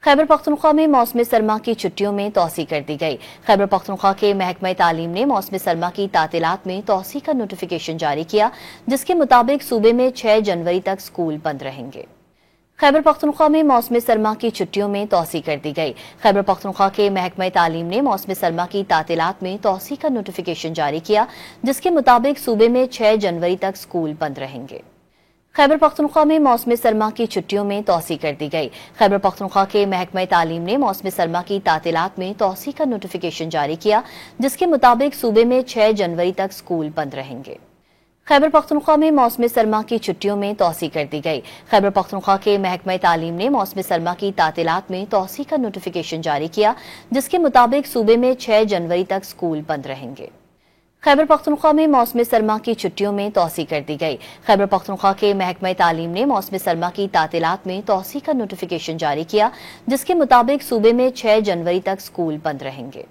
खैबर पख्तूनख्वा में मौसम सरमा की छुट्टियों में तोसी कर दी गई। खैबर पख्तूनख्वा के महकमा तालीम ने मौसम सरमा की तातीलात में तोसी का नोटिफिकेशन जारी किया, जिसके मुताबिक सूबे में 6 जनवरी तक स्कूल बंद रहेंगे। खैबर पख्तूनख्वा में मौसम सरमा की छुट्टियों में तोसी कर दी गई। खैबर पख्तूनख्वा के महकमा तालीम ने मौसम सरमा की तातीलात में तोसी का नोटिफिकेशन जारी किया, जिसके मुताबिक सूबे में 6 जनवरी तक स्कूल बंद रहेंगे। खैबर पख्तूनख्वा में मौसम सरमा की छुट्टियों में तोसी कर दी गई। खैबर पख्तूनख्वा के महकमा तालीम ने मौसम सरमा की तातीलात में तोसी का नोटिफिकेशन जारी किया, जिसके मुताबिक सूबे में 6 जनवरी तक स्कूल बंद रहेंगे। खैबर पख्तूनख्वा में मौसम सरमा की छुट्टियों में तोसी कर दी गई। खैबर पख्तूनख्वा के महकमा तालीम ने मौसम सरमा की तातीलात में तोसी का नोटिफिकेशन जारी किया, जिसके मुताबिक सूबे में 6 जनवरी तक स्कूल बंद रहेंगे। खैबर पख्तूनख्वा में मौसम सरमा की छुट्टियों में तोसी कर दी गई। खैबर पख्तूनख्वा के महकमा तालीम ने मौसम सरमा की तातीलात में तोसी का नोटिफिकेशन जारी किया, जिसके मुताबिक सूबे में 6 जनवरी तक स्कूल बंद रहेंगे।